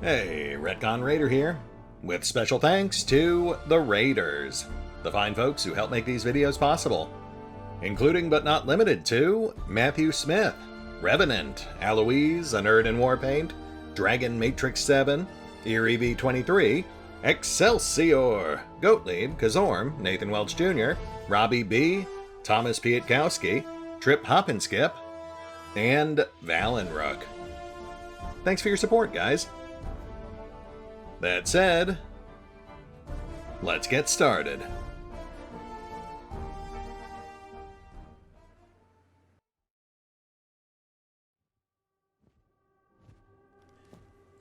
Hey, RetconRaider here, with special thanks to the Raiders, the fine folks who help make these videos possible, including but not limited to Matthew Smith, Revenant, Alois, Anerdinwarpaint, Dragon Matrix 7, EREV23, Exsellsior, Gottlieb, Kazorm, Nathan Welch Jr., RobbyB, Tomasz Piątkowski, Triphoppenskip, and Valinrook. Thanks for your support, guys. That said, let's get started.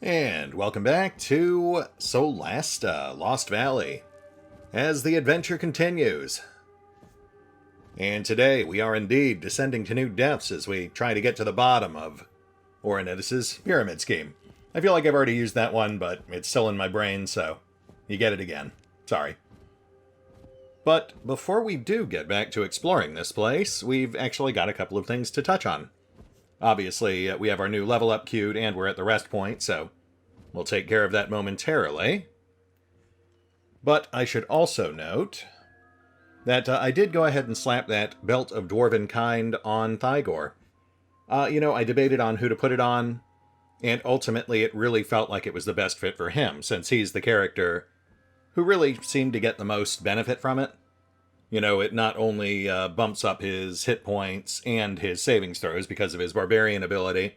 And welcome back to Solasta, Lost Valley, as the adventure continues. And today we are indeed descending to new depths as we try to get to the bottom of Orcblood's pyramid scheme. I feel like I've already used that one, but it's still in my brain, so you get it again. Sorry. But before we do get back to exploring this place, we've actually got a couple of things to touch on. Obviously, we have our new level up queued, and we're at the rest point, so we'll take care of that momentarily. But I should also note that I did go ahead and slap that Belt of Dwarven Kind on Thygor. I debated on who to put it on, and ultimately it really felt like it was the best fit for him, since he's the character who really seemed to get the most benefit from it. It not only bumps up his hit points and his savings throws because of his barbarian ability,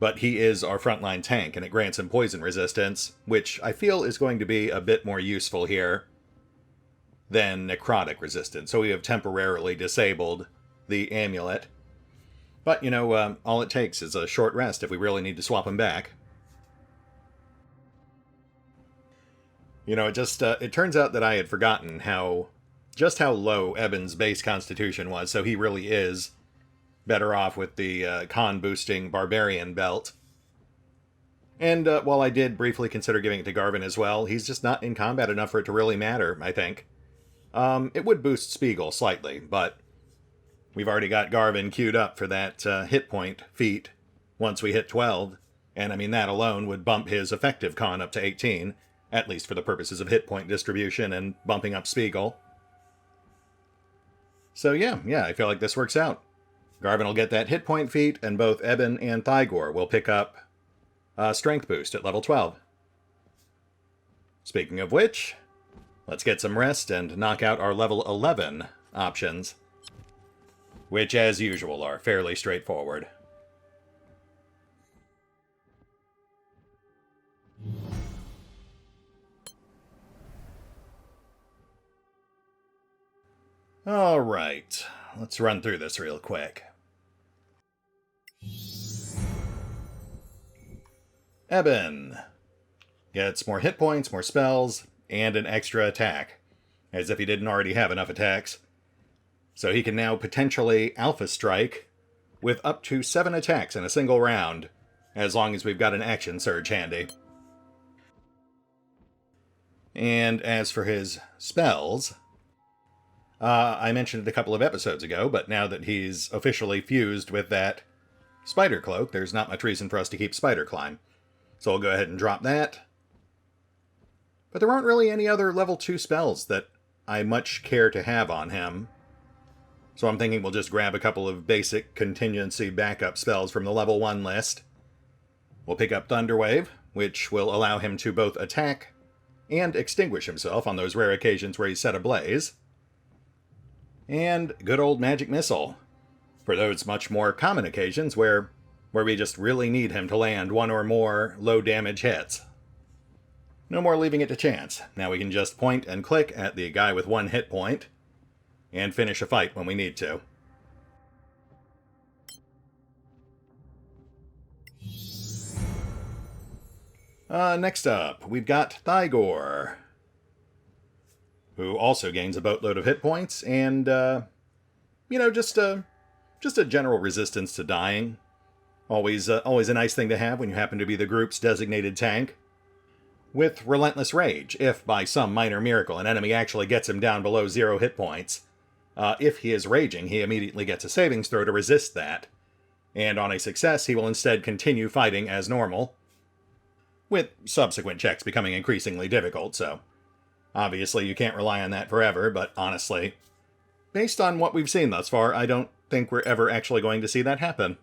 but he is our frontline tank, and it grants him poison resistance, which I feel is going to be a bit more useful here than necrotic resistance. So we have temporarily disabled the amulet. But, all it takes is a short rest if we really need to swap him back. It turns out that I had forgotten just how low Eben's base constitution was, so he really is better off with the con-boosting barbarian belt. And while I did briefly consider giving it to Garvin as well, he's just not in combat enough for it to really matter, I think. It would boost Spiegel slightly, but we've already got Garvin queued up for that hit point feat once we hit 12, and I mean that alone would bump his effective con up to 18, at least for the purposes of hit point distribution and bumping up Spiegel. So yeah, I feel like this works out. Garvin will get that hit point feat, and both Eben and Thygor will pick up strength boost at level 12. Speaking of which, let's get some rest and knock out our level 11 options, which, as usual, are fairly straightforward. Alright, let's run through this real quick. Eben gets more hit points, more spells, and an extra attack, as if he didn't already have enough attacks. So he can now potentially Alpha Strike with up to 7 attacks in a single round, as long as we've got an Action Surge handy. And as for his spells, I mentioned it a couple of episodes ago, but now that he's officially fused with that Spider Cloak, there's not much reason for us to keep Spider Climb. So I'll go ahead and drop that. But there aren't really any other level 2 spells that I much care to have on him. So I'm thinking we'll just grab a couple of basic contingency backup spells from the level 1 list. We'll pick up Thunderwave, which will allow him to both attack and extinguish himself on those rare occasions where he's set ablaze. And good old Magic Missile, for those much more common occasions where we just really need him to land one or more low damage hits. No more leaving it to chance. Now we can just point and click at the guy with 1 hit point and finish a fight when we need to. Next up, we've got Thygor, who also gains a boatload of hit points and, just a general resistance to dying. Always a nice thing to have when you happen to be the group's designated tank. With Relentless Rage, if by some minor miracle an enemy actually gets him down below 0 hit points, if he is raging, he immediately gets a savings throw to resist that. And on a success, he will instead continue fighting as normal. with subsequent checks becoming increasingly difficult, so obviously you can't rely on that forever, but honestly, based on what we've seen thus far, I don't think we're ever actually going to see that happen.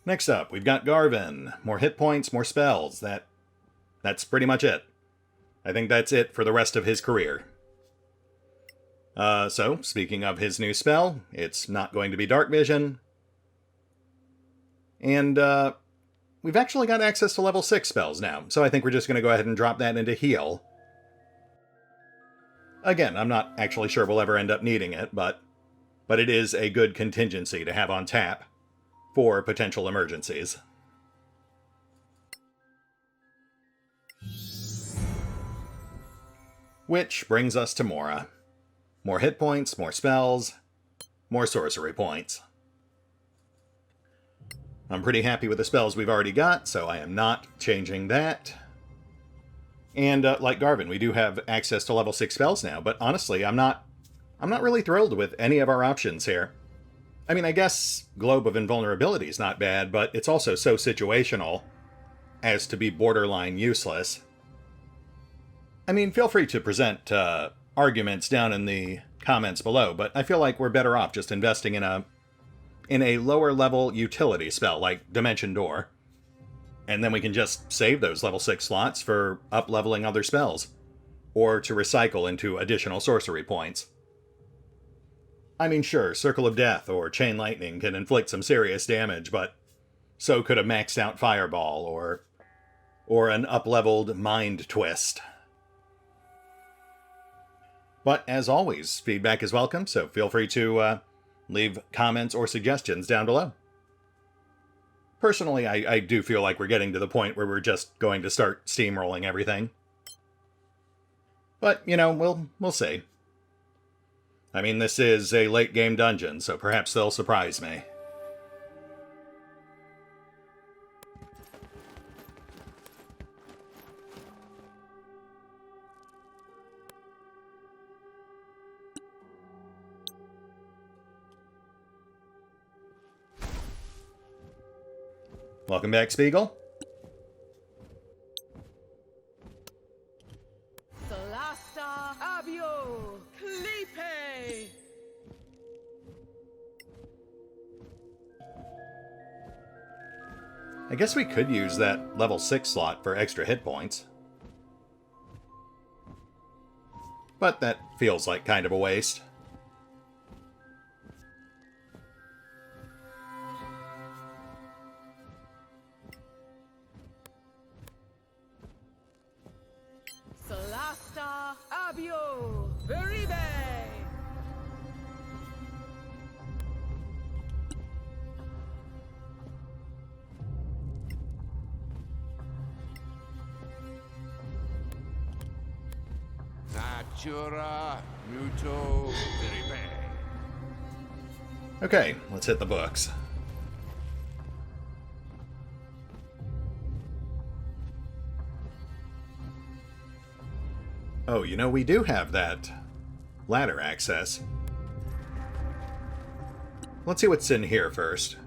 Next up, we've got Garvin. More hit points, more spells. That's pretty much it. I think that's it for the rest of his career. So, speaking of his new spell, it's not going to be Dark Vision. And, we've actually got access to level 6 spells now, so I think we're just going to go ahead and drop that into Heal. Again, I'm not actually sure we'll ever end up needing it, but it is a good contingency to have on tap for potential emergencies. Which brings us to Mora. More hit points, more spells, more sorcery points. I'm pretty happy with the spells we've already got, so I am not changing that. And like Garvin, we do have access to level 6 spells now, but honestly, I'm not really thrilled with any of our options here. I mean, I guess Globe of Invulnerability is not bad, but it's also so situational as to be borderline useless. I mean, feel free to present arguments down in the comments below, but I feel like we're better off just investing in a lower level utility spell like Dimension Door. And then we can just save those level 6 slots for up-leveling other spells, or to recycle into additional sorcery points. I mean, sure, Circle of Death or Chain Lightning can inflict some serious damage, but so could a maxed out Fireball or an up-leveled Mind Twist. But as always, feedback is welcome, so feel free to leave comments or suggestions down below. Personally, I do feel like we're getting to the point where we're just going to start steamrolling everything. But, you know, we'll see. I mean, this is a late-game dungeon, so perhaps they'll surprise me. Welcome back, Spiegel. Solasta, Abio, Clipe. I guess we could use that level 6 slot for extra hit points. But that feels like kind of a waste. Solasta, Abio, RobbyB. Natura muto RobbyB. Okay, let's hit the books. Oh, you know, we do have that ladder access. Let's see what's in here first.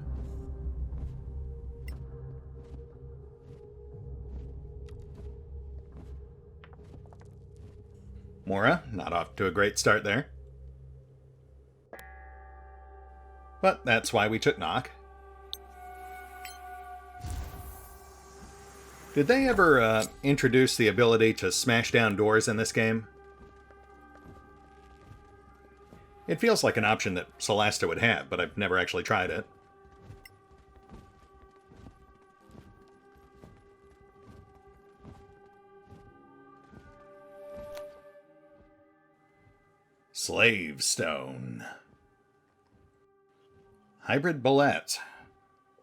Mora, not off to a great start there. But that's why we took knock. Did they ever introduce the ability to smash down doors in this game? It feels like an option that Solasta would have, but I've never actually tried it. Slave Stone. Hybrid Bullet.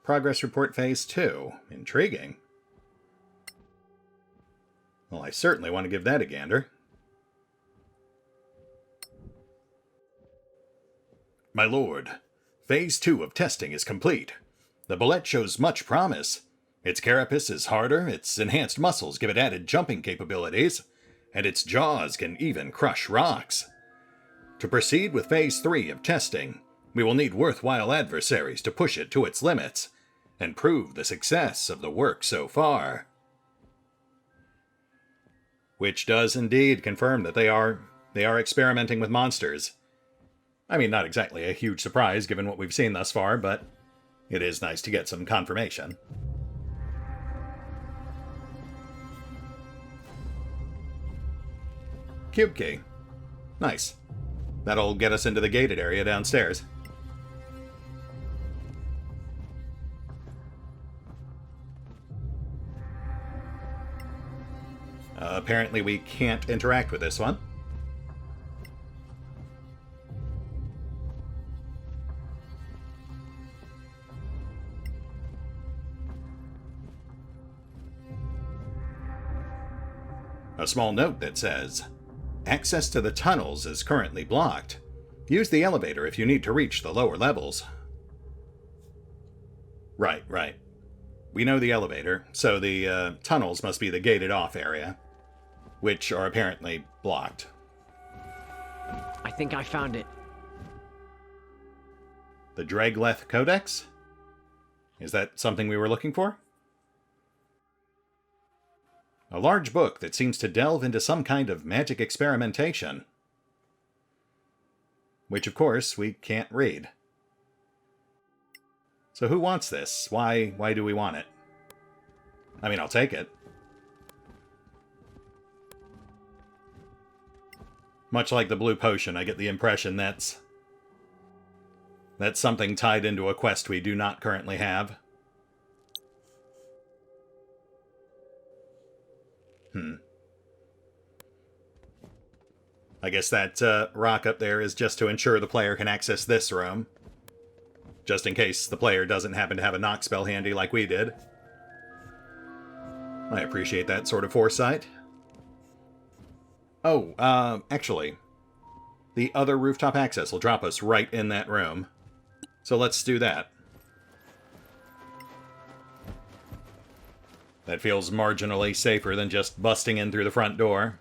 Progress Report Phase 2. Intriguing. Well, I certainly want to give that a gander. My lord, Phase 2 of testing is complete. The bullet shows much promise. Its carapace is harder, its enhanced muscles give it added jumping capabilities, and its jaws can even crush rocks. To proceed with Phase 3 of testing, we will need worthwhile adversaries to push it to its limits, and prove the success of the work so far. Which does indeed confirm that they are experimenting with monsters. I mean, not exactly a huge surprise given what we've seen thus far, but it is nice to get some confirmation. Cube key. Nice. That'll get us into the gated area downstairs. Apparently we can't interact with this one. A small note that says, "Access to the tunnels is currently blocked. Use the elevator if you need to reach the lower levels." Right. We know the elevator, so the tunnels must be the gated off area, which are apparently blocked. I think I found it. The Drakiith Codex? Is that something we were looking for? A large book that seems to delve into some kind of magic experimentation. Which, of course, we can't read. So who wants this? Why do we want it? I mean, I'll take it. Much like the blue potion, I get the impression that's something tied into a quest we do not currently have. I guess that rock up there is just to ensure the player can access this room. Just in case the player doesn't happen to have a knock spell handy like we did. I appreciate that sort of foresight. Oh, actually, the other rooftop access will drop us right in that room. So let's do that. That feels marginally safer than just busting in through the front door.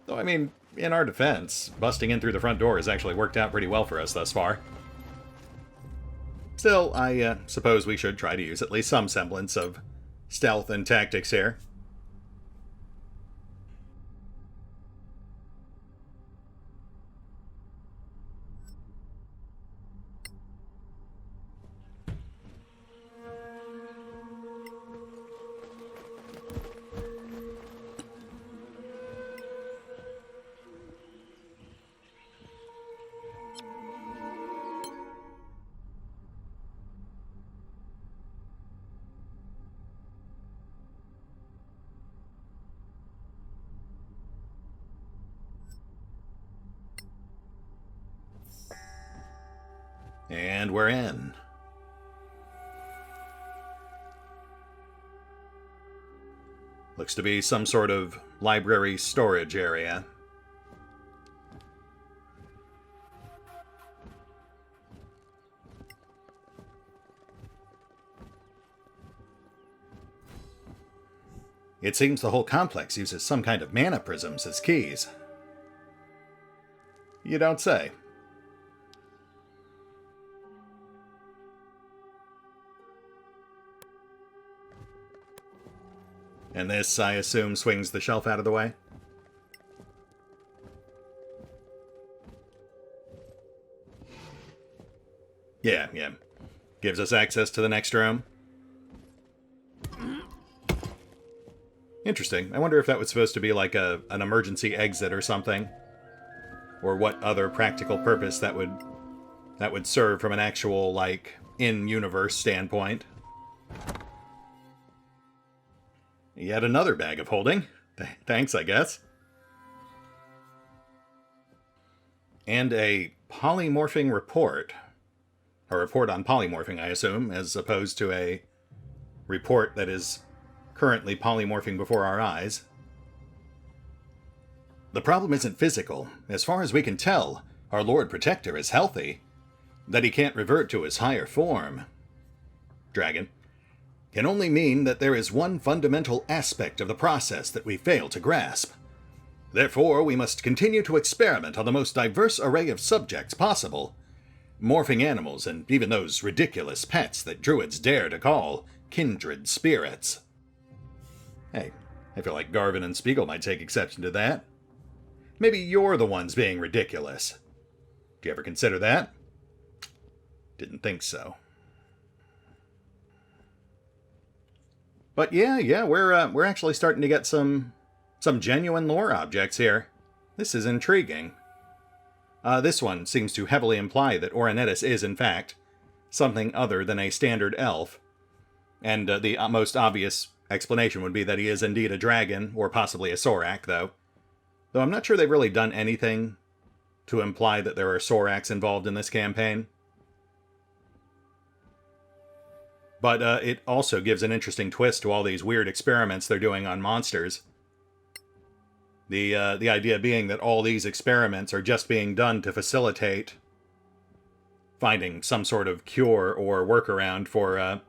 Though, I mean, in our defense, busting in through the front door has actually worked out pretty well for us thus far. Still, I suppose we should try to use at least some semblance of stealth and tactics here. And we're in. Looks to be some sort of library storage area. It seems the whole complex uses some kind of mana prisms as keys. You don't say. And this, I assume, swings the shelf out of the way? Yeah. Gives us access to the next room. Interesting. I wonder if that was supposed to be like an emergency exit or something. Or what other practical purpose that would serve from an actual, like, in-universe standpoint. Yet another bag of holding. Thanks, I guess. And a polymorphing report. A report on polymorphing, I assume, as opposed to a report that is currently polymorphing before our eyes. The problem isn't physical. As far as we can tell, our Lord Protector is healthy. That he can't revert to his higher form. Dragon. Can only mean that there is one fundamental aspect of the process that we fail to grasp. Therefore, we must continue to experiment on the most diverse array of subjects possible, morphing animals, and even those ridiculous pets that druids dare to call kindred spirits. Hey, I feel like Garvin and Spiegel might take exception to that. Maybe you're the ones being ridiculous. Do you ever consider that? Didn't think so. But yeah, we're actually starting to get some genuine lore objects here. This is intriguing. This one seems to heavily imply that Ornettis is, in fact, something other than a standard elf. And the most obvious explanation would be that he is indeed a dragon, or possibly a Sorak, though. Though I'm not sure they've really done anything to imply that there are Soraks involved in this campaign. But it also gives an interesting twist to all these weird experiments they're doing on monsters. The idea being that all these experiments are just being done to facilitate finding some sort of cure or workaround for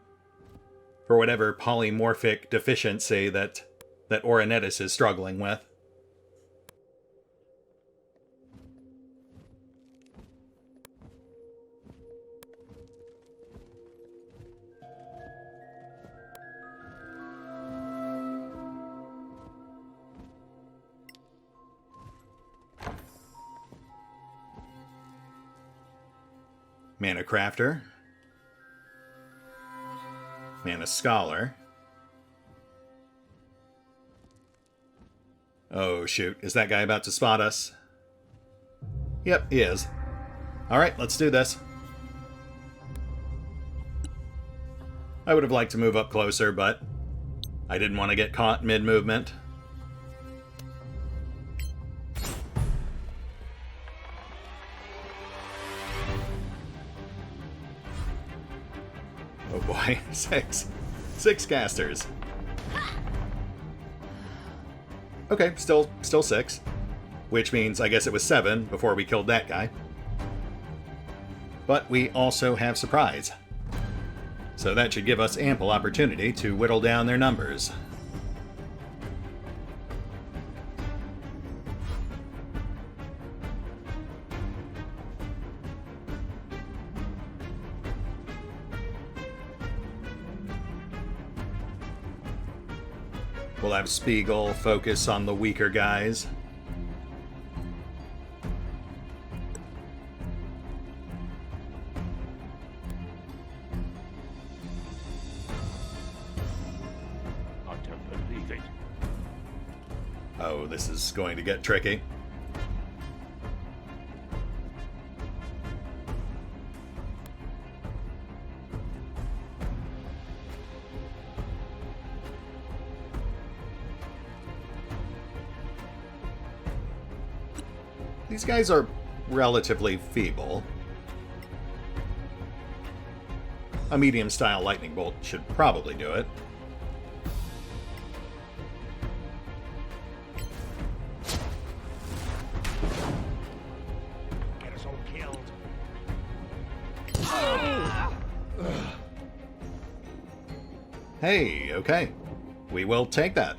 whatever polymorphic deficiency that Ornettis is struggling with. Mana Crafter. Mana Scholar. Oh shoot, is that guy about to spot us? Yep, he is. Alright, let's do this. I would have liked to move up closer, but I didn't want to get caught mid-movement. Oh boy, six casters. Okay, still 6. Which means I guess it was 7 before we killed that guy. But we also have surprise. So that should give us ample opportunity to whittle down their numbers. We'll have Spiegel focus on the weaker guys. Not to believe it. Oh, this is going to get tricky. These guys are relatively feeble. A medium-style lightning bolt should probably do it. Get us all killed. Hey, okay. We will take that.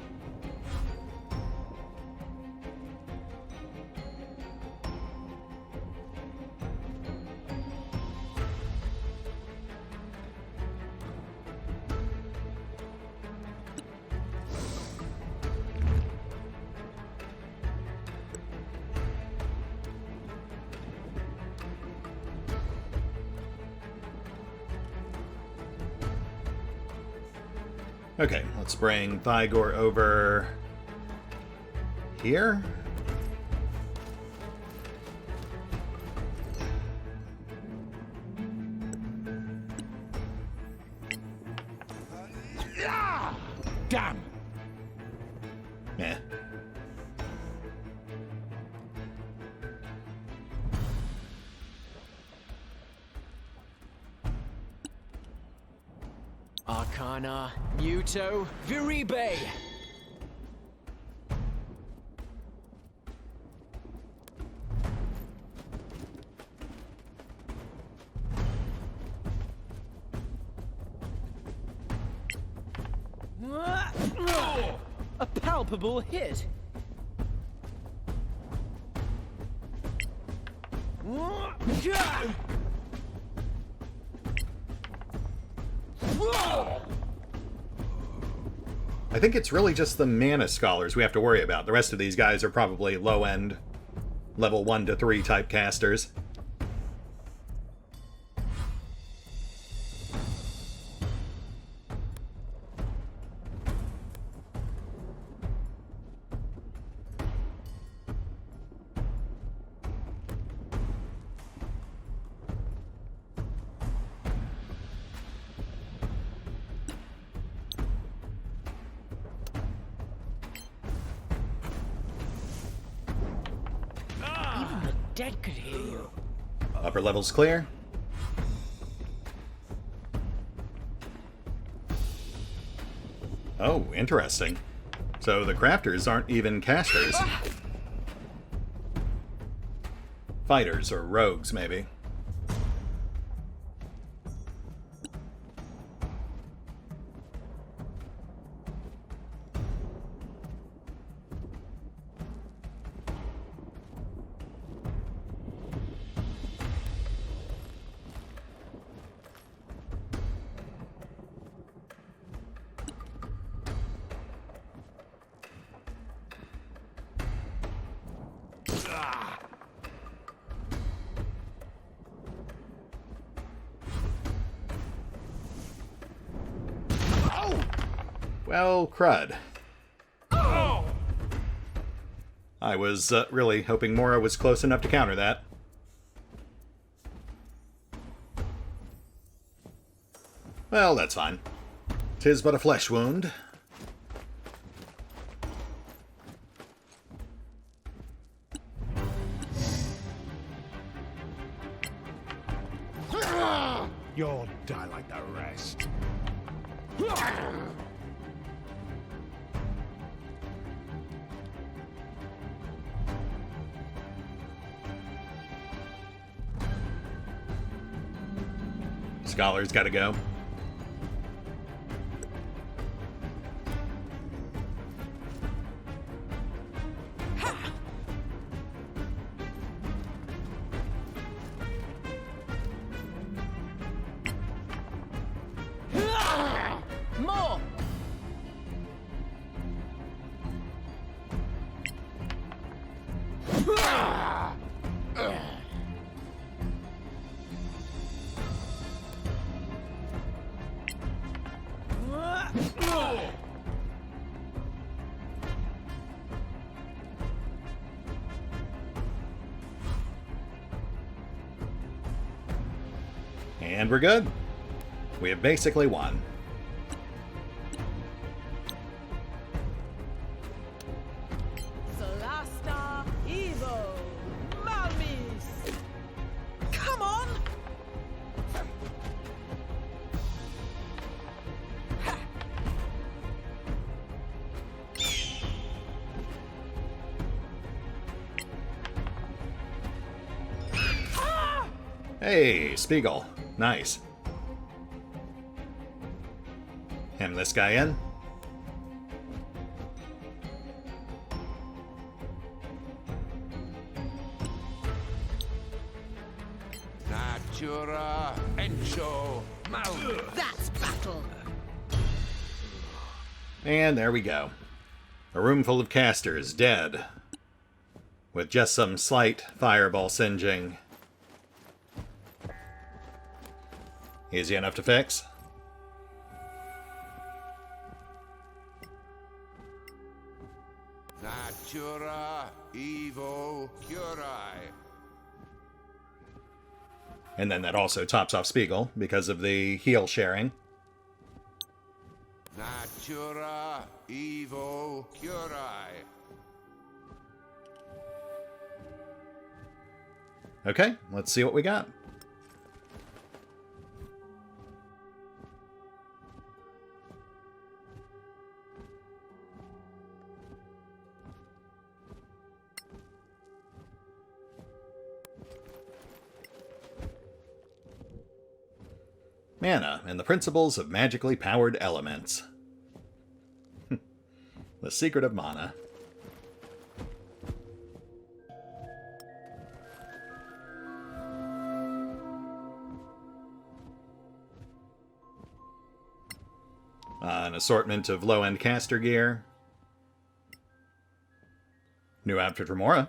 Okay, let's bring Thygor over here. Damn! Eh. Arcana, Muto, Viribe! A palpable hit. I think it's really just the mana scholars we have to worry about. The rest of these guys are probably low-end, level 1 to 3 type casters. Dead could hear you. Upper level's clear. Oh, interesting. So the crafters aren't even casters. Fighters or rogues, maybe. Well, crud. I was really hoping Mora was close enough to counter that. Well, that's fine. 'Tis but a flesh wound. You'll die like the rest. Scholar's gotta go. More! And we're good. We have basically won. Solasta, Evo, Malmis! Come on! Hey, Spiegel. Nice. Hem this guy in. Natura Encho Mal. That's battle! And there we go. A room full of casters, dead. With just some slight fireball singeing. Easy enough to fix. Natura Evo Curai. And then that also tops off Spiegel because of the heal sharing. Natura Evo Curai. Okay, let's see what we got. Mana and the Principles of Magically Powered Elements. The Secret of Mana. assortment of low-end caster gear. New outfit for Mora.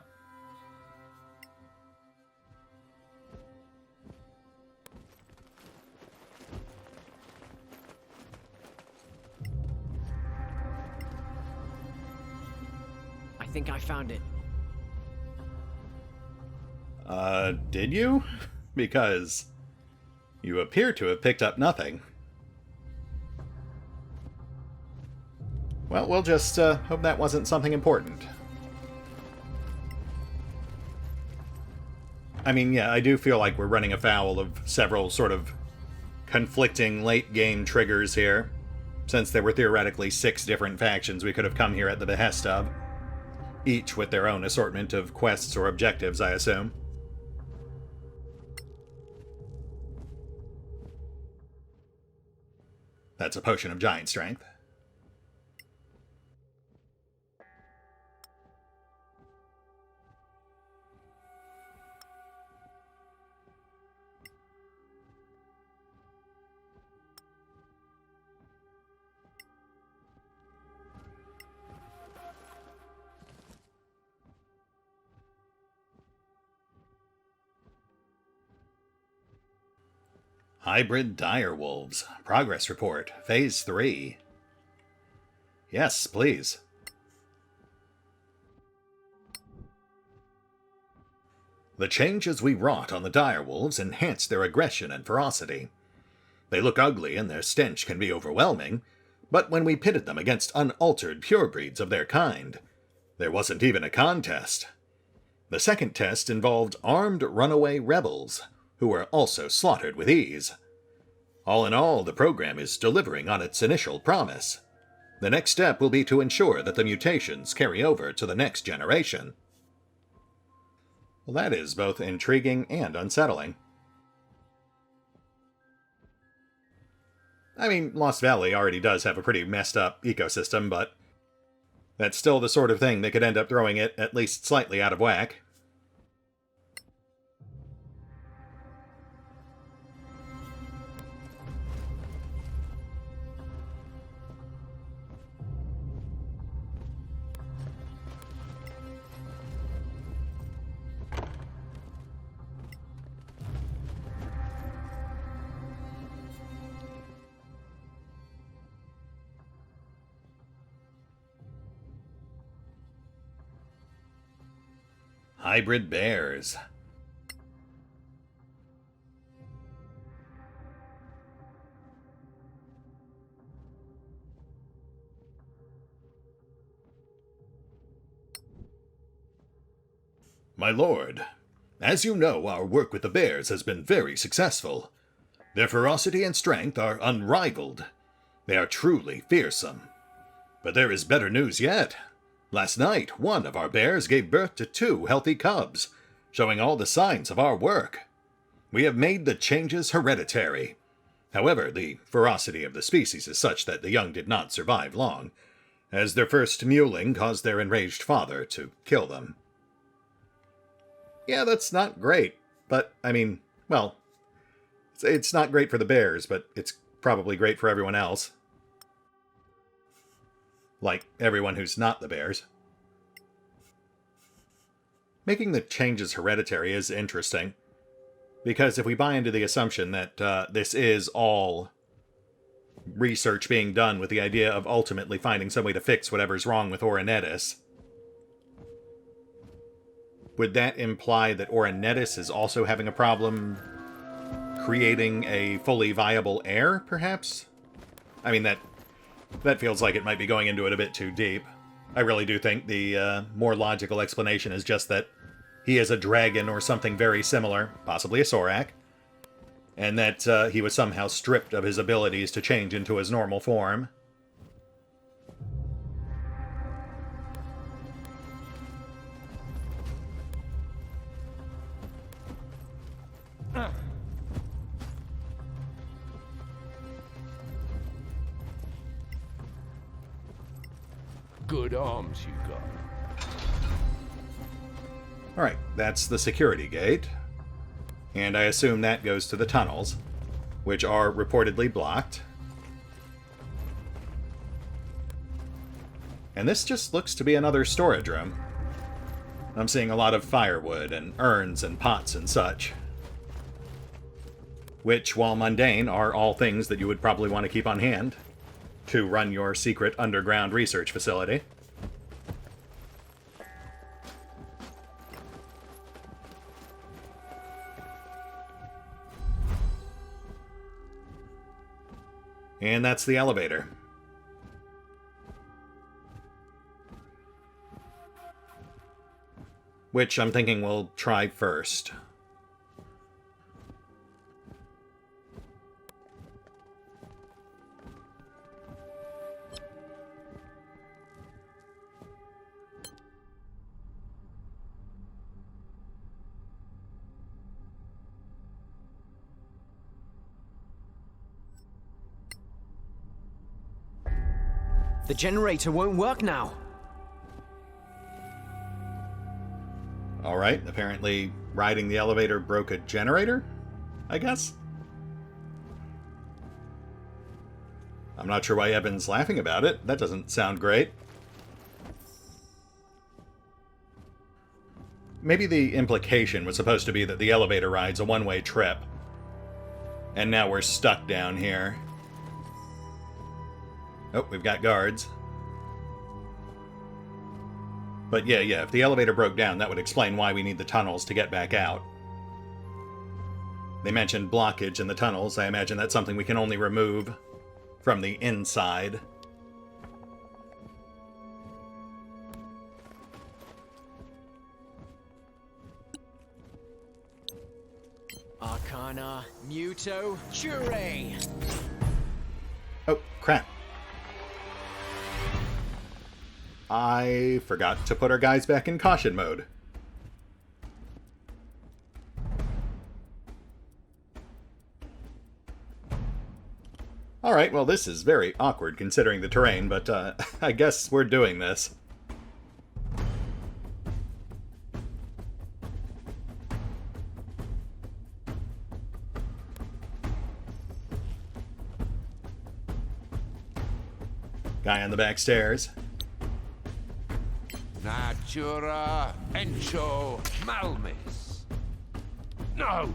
I think I found it. Did you? Because you appear to have picked up nothing. Well, we'll just hope that wasn't something important. I mean, yeah, I do feel like we're running afoul of several sort of conflicting late-game triggers here, since there were theoretically 6 different factions we could have come here at the behest of, each with their own assortment of quests or objectives, I assume. That's a potion of giant strength. Hybrid direwolves. Progress report. Phase 3. Yes, please. The changes we wrought on the direwolves enhanced their aggression and ferocity. They look ugly and their stench can be overwhelming, but when we pitted them against unaltered purebreeds of their kind, there wasn't even a contest. The second test involved armed runaway rebels, who were also slaughtered with ease. All in all, the program is delivering on its initial promise. The next step will be to ensure that the mutations carry over to the next generation. Well, that is both intriguing and unsettling. I mean, Lost Valley already does have a pretty messed up ecosystem, but that's still the sort of thing that could end up throwing it at least slightly out of whack. Hybrid bears. My lord, as you know, our work with the bears has been very successful. Their ferocity and strength are unrivaled. They are truly fearsome. But there is better news yet. Last night, one of our bears gave birth to 2 healthy cubs, showing all the signs of our work. We have made the changes hereditary. However, the ferocity of the species is such that the young did not survive long, as their first mewling caused their enraged father to kill them. Yeah, that's not great, but, I mean, well, it's not great for the bears, but it's probably great for everyone else. Like everyone who's not the bears. Making the changes hereditary is interesting, because if we buy into the assumption that this is all research being done with the idea of ultimately finding some way to fix whatever's wrong with Ornetis, would that imply that Ornetis is also having a problem creating a fully viable heir, perhaps? I mean, that feels like it might be going into it a bit too deep. I really do think the more logical explanation is just that he is a dragon or something very similar, possibly a Sorak, and that he was somehow stripped of his abilities to change into his normal form. Good arms you got. Alright, that's the security gate. And I assume that goes to the tunnels, which are reportedly blocked. And this just looks to be another storage room. I'm seeing a lot of firewood and urns and pots and such. Which, while mundane, are all things that you would probably want to keep on hand to run your secret underground research facility. And that's the elevator. Which I'm thinking we'll try first. The generator won't work now. Alright, apparently riding the elevator broke a generator, I guess? I'm not sure why Evan's laughing about it. That doesn't sound great. Maybe the implication was supposed to be that the elevator ride's a one-way trip. And now we're stuck down here. Oh, we've got guards. But yeah, if the elevator broke down, that would explain why we need the tunnels to get back out. They mentioned blockage in the tunnels. I imagine that's something we can only remove from the inside. Arcana, Muto, Jure. Oh, crap. I forgot to put our guys back in caution mode. Alright, well this is very awkward considering the terrain, but I guess we're doing this. Guy on the back stairs. Natura Encho Malmis. No!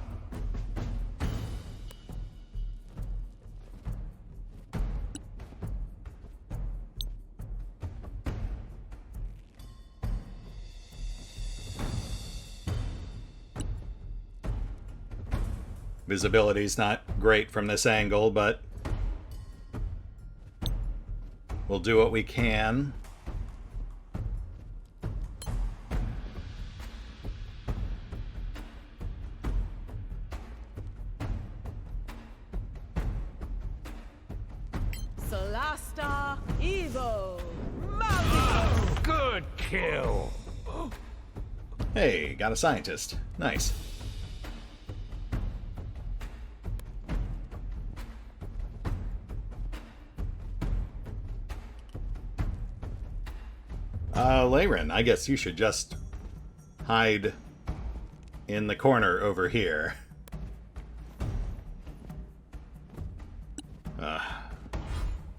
Visibility's not great from this angle, but we'll do what we can. Solasta, Evo, Good kill! Hey, got a scientist. Nice. Leyren, I guess you should just hide in the corner over here.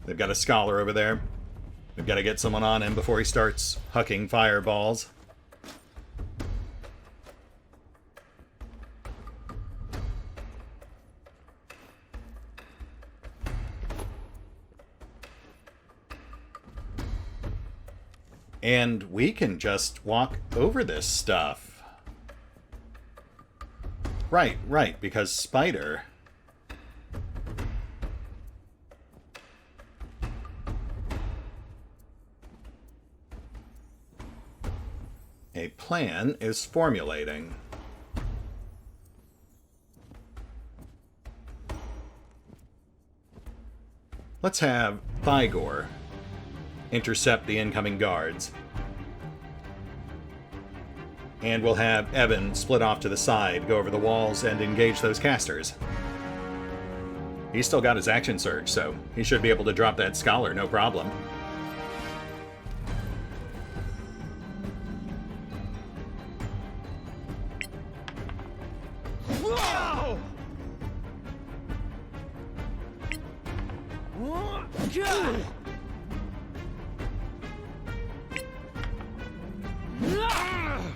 They've got a scholar over there. We've got to get someone on him before he starts hucking fireballs. And we can just walk over this stuff. Right, because Spider... A plan is formulating. Let's have Thygor intercept the incoming guards. And we'll have Evan split off to the side, go over the walls, and engage those casters. He's still got his action surge, so he should be able to drop that scholar, no problem.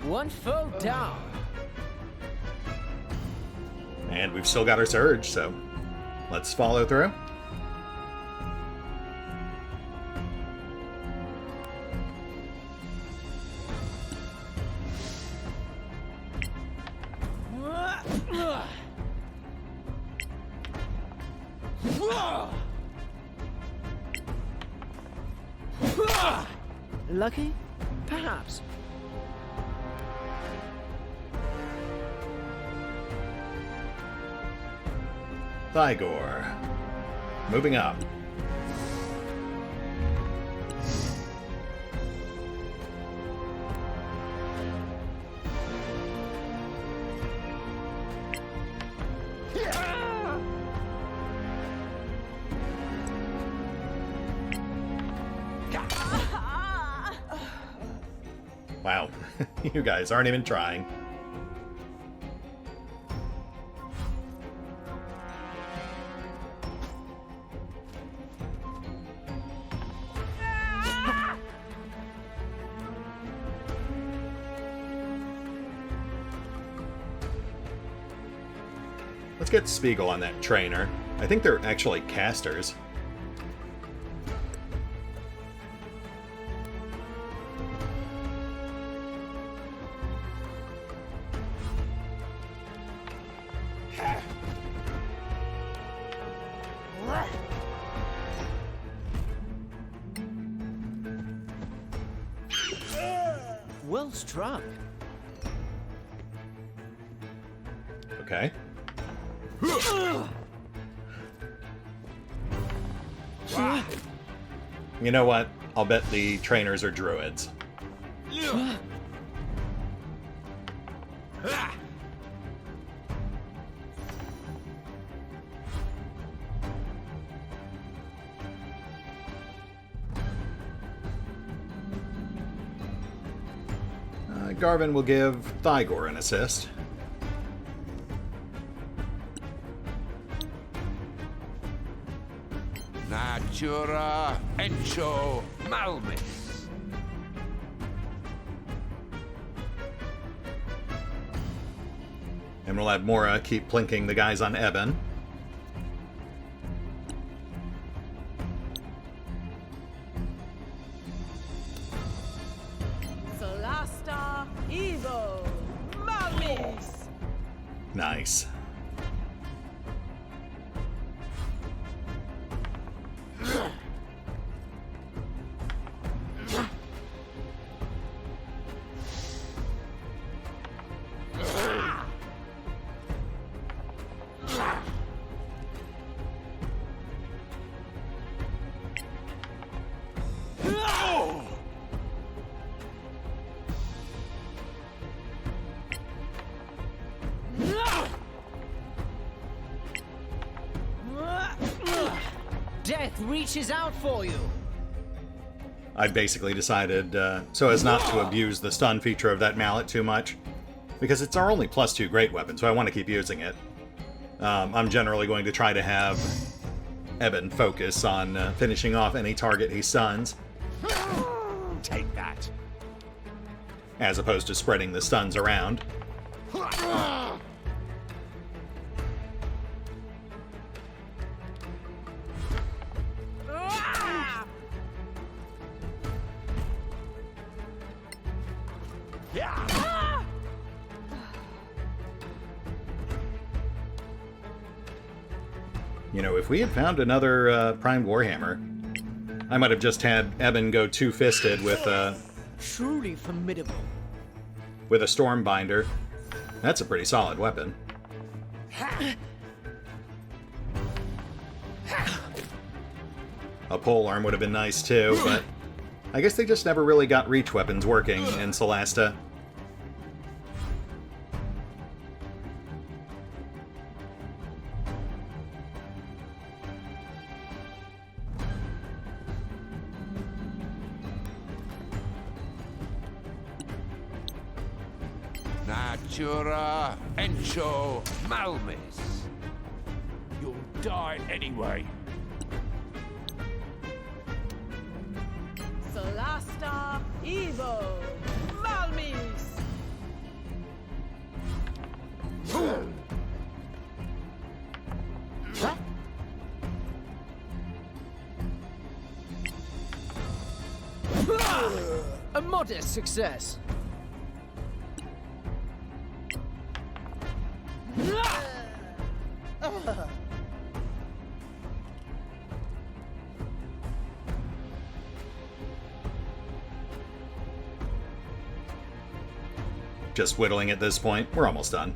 One foe down. And we've still got our surge, so let's follow through. Lucky? Perhaps. Thygor. Moving up. Wow, you guys aren't even trying. Let's get Spiegel on that trainer. I think they're actually casters. Well struck. Okay. You know what? I'll bet the trainers are druids. Garvin will give Thygor an assist. Natura Encho Malmis. And we'll have Mora keep plinking the guys on Eben. Solasta, Evo, Malmis. Nice. Death reaches out for you. I basically decided so as not to abuse the stun feature of that mallet too much, because it's our only +2 great weapon, so I want to keep using it. I'm generally going to try to have Eben focus on finishing off any target he stuns, Take that. as opposed to spreading the stuns around. You know, if we had found another primed Warhammer, I might have just had Eben go two-fisted with Truly formidable. a Stormbinder. That's a pretty solid weapon. A polearm would have been nice too, but I guess they just never really got reach weapons working in Solasta. Natura Encho Malmis. You'll die anyway. Solasta, Evo, Malmis. A modest success. Just whittling at this point. We're almost done.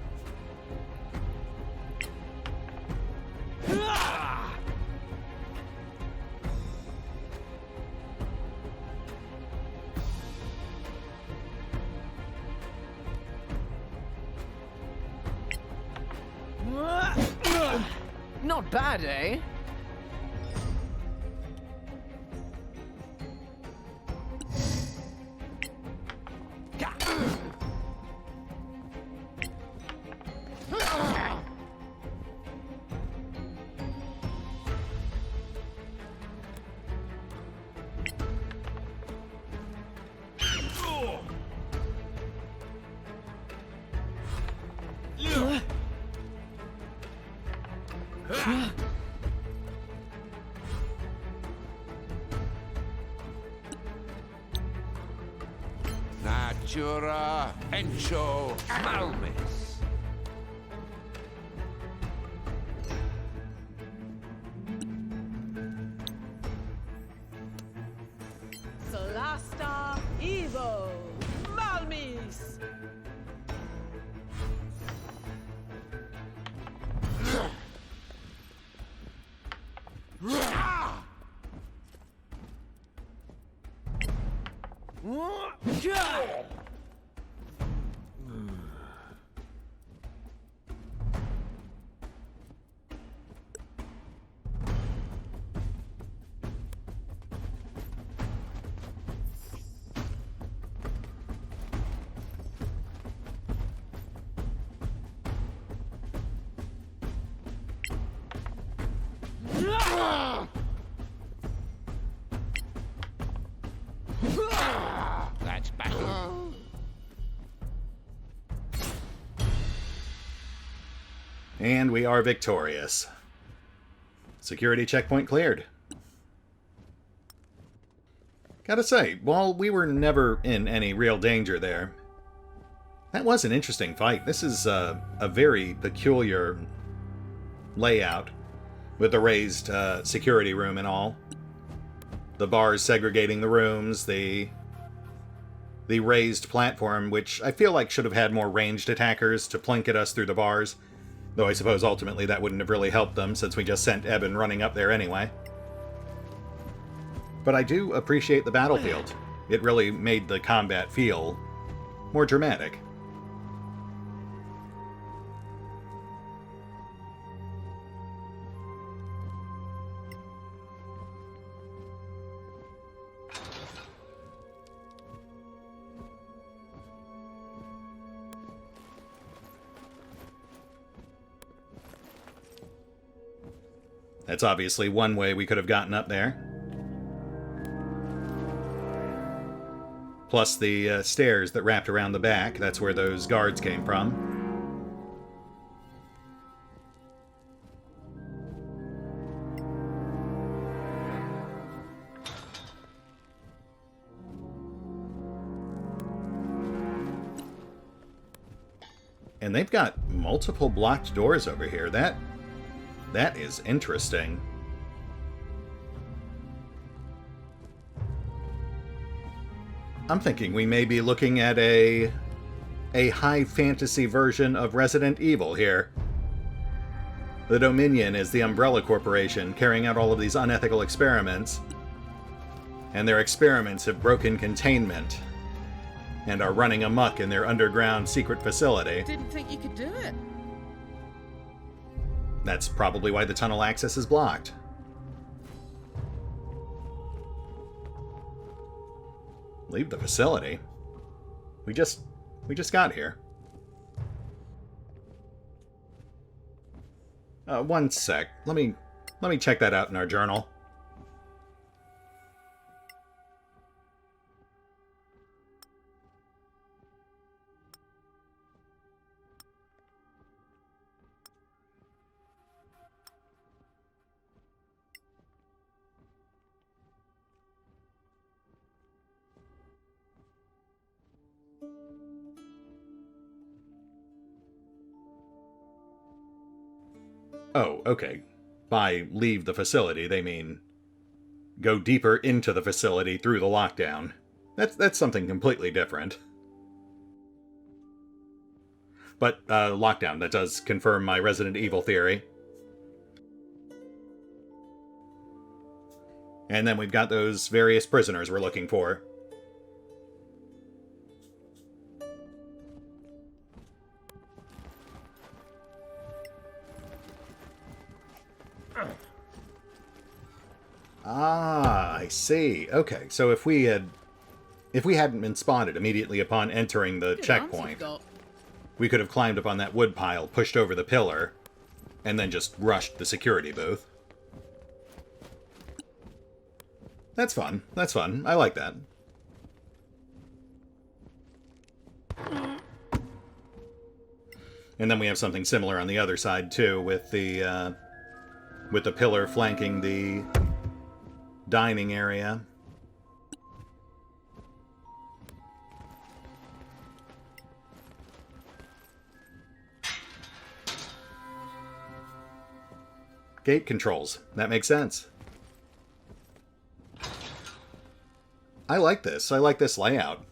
Not bad, eh? Natura Encho Malmis. Solasta Evo Malmis. That's battle. And we are victorious. Security checkpoint cleared. Gotta say, while we were never in any real danger there, that was an interesting fight. This is a very peculiar layout with the raised security room and all. The bars segregating the rooms, the raised platform, which I feel like should have had more ranged attackers to plink at us through the bars. Though I suppose ultimately that wouldn't have really helped them, since we just sent Eben running up there anyway. But I do appreciate the battlefield. It really made the combat feel more dramatic. That's obviously one way we could have gotten up there. Plus the stairs that wrapped around the back. That's where those guards came from. And they've got multiple blocked doors over here. That is interesting. I'm thinking we may be looking at a high fantasy version of Resident Evil here. The Dominion is the Umbrella Corporation carrying out all of these unethical experiments. And their experiments have broken containment and are running amok in their underground secret facility. Didn't think you could do it. That's probably why the tunnel access is blocked. Leave the facility? We just got here. One sec. Let me check that out in our journal. Oh, okay. By leave the facility, they mean go deeper into the facility through the lockdown. That's something completely different. But lockdown, that does confirm my Resident Evil theory. And then we've got those various prisoners we're looking for. Ah, I see. Okay, so if we hadn't been spotted immediately upon entering the checkpoint, we could have climbed up on that wood pile, pushed over the pillar, and then just rushed the security booth. That's fun. That's fun. I like that. And then we have something similar on the other side, too, with the pillar flanking the dining area. Gate controls. That makes sense. I like this. I like this layout.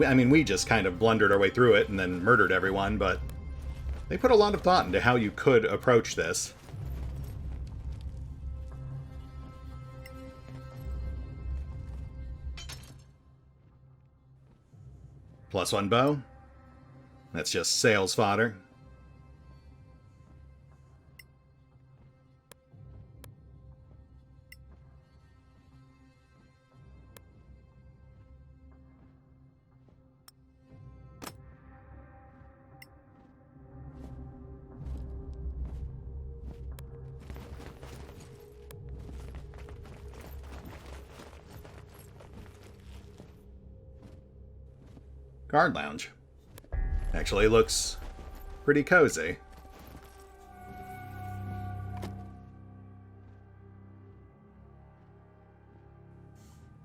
I mean, we just kind of blundered our way through it and then murdered everyone, but they put a lot of thought into how you could approach this. +1 bow. That's just sales fodder. Guard lounge. Actually looks pretty cozy.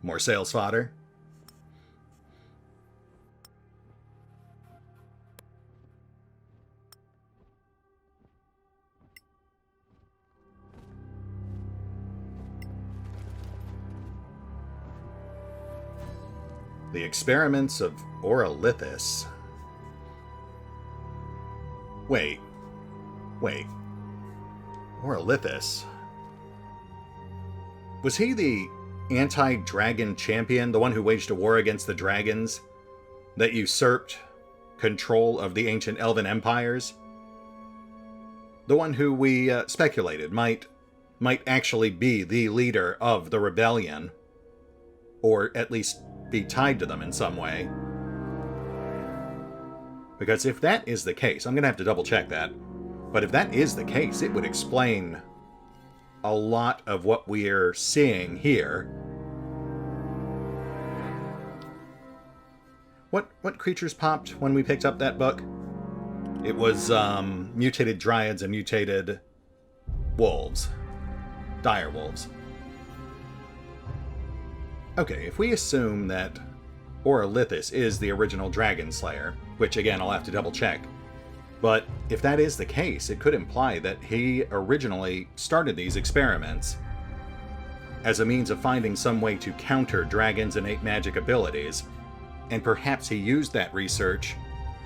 More sales fodder. The experiments of Oralithus. Wait. Oralithus. Was he the anti-dragon champion, the one who waged a war against the dragons that usurped control of the ancient elven empires? The one who we speculated might actually be the leader of the rebellion, or at least be tied to them in some way. Because if that is the case, I'm going to have to double check that, but if that is the case, it would explain a lot of what we're seeing here. What creatures popped when we picked up that book? It was mutated dryads and mutated wolves. Dire wolves. Okay, if we assume that Oralithus is the original Dragon Slayer, which again I'll have to double check, but if that is the case, it could imply that he originally started these experiments as a means of finding some way to counter dragons' innate magic abilities, and perhaps he used that research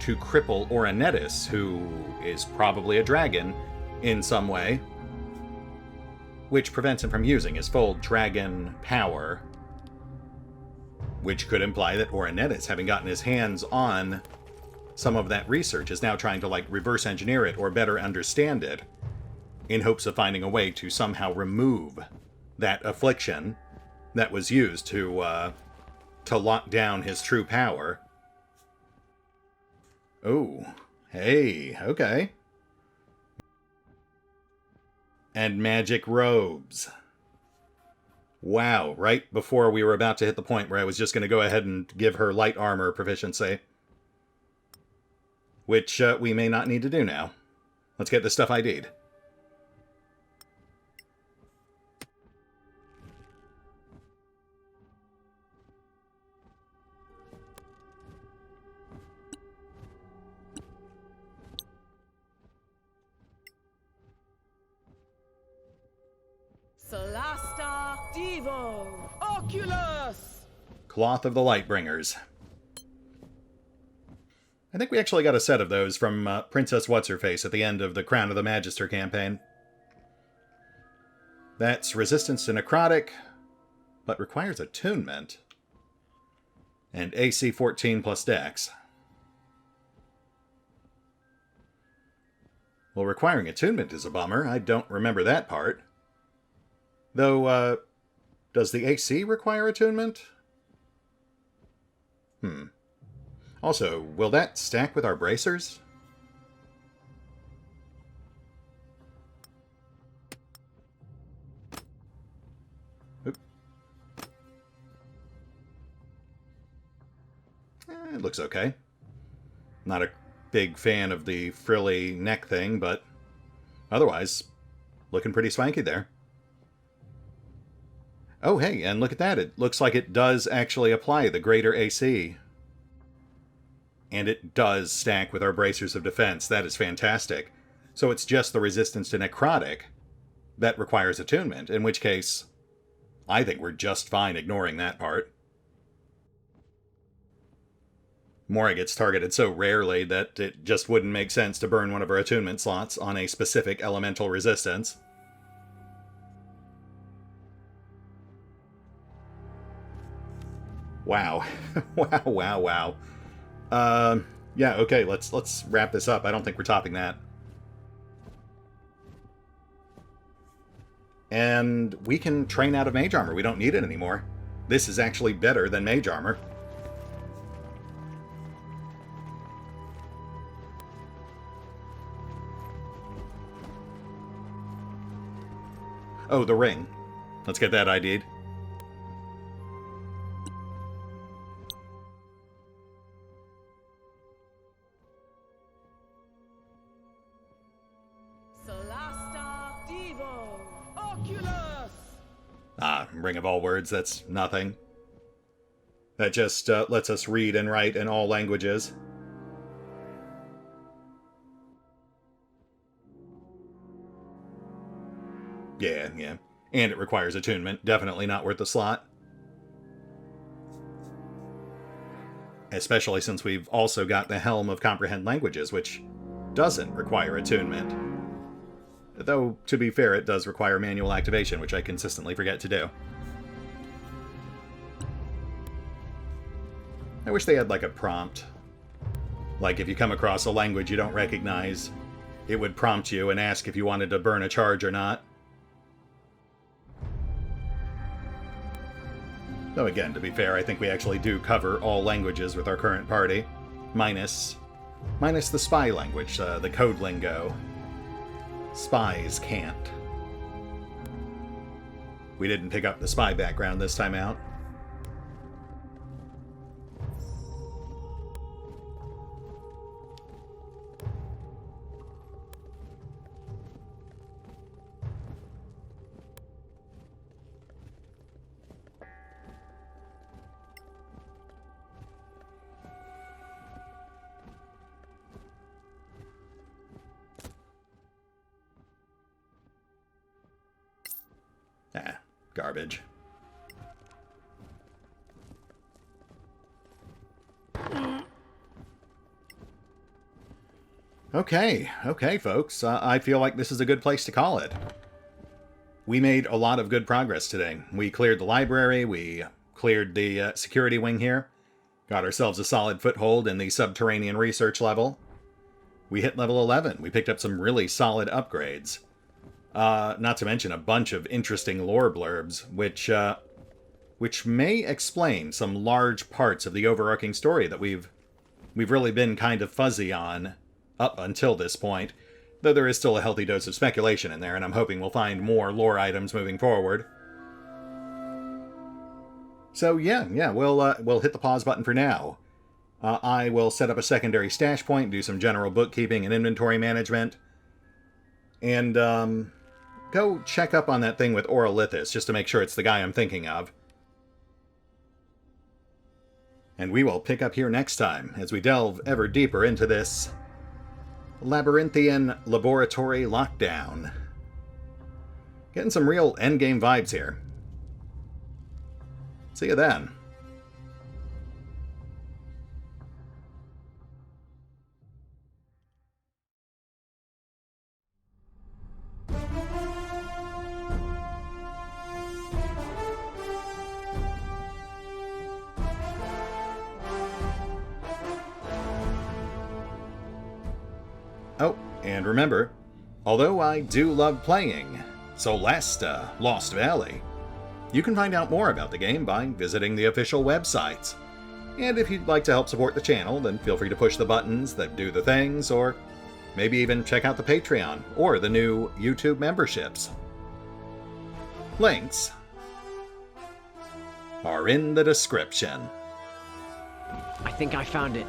to cripple Ornettis, who is probably a dragon in some way, which prevents him from using his full dragon power. Which could imply that Ornettis, having gotten his hands on some of that research, is now trying to, like, reverse engineer it or better understand it in hopes of finding a way to somehow remove that affliction that was used to lock down his true power. Oh, hey, okay. And magic robes. Wow, right before we were about to hit the point where I was just going to go ahead and give her light armor proficiency. Which we may not need to do now. Let's get this stuff ID'd. Cloth of the Lightbringers. I think we actually got a set of those from Princess What's-Her-Face at the end of the Crown of the Magister campaign. That's resistance to necrotic, but requires attunement. And AC 14 plus Dex. Well, requiring attunement is a bummer. I don't remember that part. Though, does the AC require attunement? Also, will that stack with our bracers? Oop. It looks okay. Not a big fan of the frilly neck thing, but otherwise, looking pretty swanky there. Oh, hey, and look at that. It looks like it does actually apply the greater AC. And it does stack with our bracers of defense. That is fantastic. So it's just the resistance to necrotic that requires attunement, in which case, I think we're just fine ignoring that part. Mora gets targeted so rarely that it just wouldn't make sense to burn one of our attunement slots on a specific elemental resistance. Wow. wow. Yeah, okay, let's wrap this up. I don't think we're topping that. And we can train out of Mage Armor. We don't need it anymore. This is actually better than Mage Armor. Oh, the ring. Let's get that ID'd. Solasta, Devo, Oculus! Ring of all words, that's nothing. That just lets us read and write in all languages. Yeah. And it requires attunement. Definitely not worth the slot. Especially since we've also got the Helm of Comprehend Languages, which doesn't require attunement. Though, to be fair, it does require manual activation, which I consistently forget to do. I wish they had, like, a prompt. Like, if you come across a language you don't recognize, it would prompt you and ask if you wanted to burn a charge or not. Though again, to be fair, I think we actually do cover all languages with our current party. Minus the spy language, the code lingo. Spies can't. We didn't pick up the spy background this time out. Garbage. Okay, folks. I feel like this is a good place to call it. We made a lot of good progress today. We cleared the library, we cleared the security wing here, got ourselves a solid foothold in the subterranean research level. We hit level 11. We picked up some really solid upgrades. Not to mention a bunch of interesting lore blurbs, which may explain some large parts of the overarching story that we've really been kind of fuzzy on up until this point, though there is still a healthy dose of speculation in there, and I'm hoping we'll find more lore items moving forward. So yeah, we'll hit the pause button for now. I will set up a secondary stash point, do some general bookkeeping and inventory management, and go check up on that thing with Orolithus, just to make sure it's the guy I'm thinking of. And we will pick up here next time, as we delve ever deeper into this labyrinthian laboratory lockdown. Getting some real endgame vibes here. See you then. Oh, and remember, although I do love playing Solasta Lost Valley, you can find out more about the game by visiting the official websites. And if you'd like to help support the channel, then feel free to push the buttons that do the things, or maybe even check out the Patreon or the new YouTube memberships. Links are in the description. I think I found it.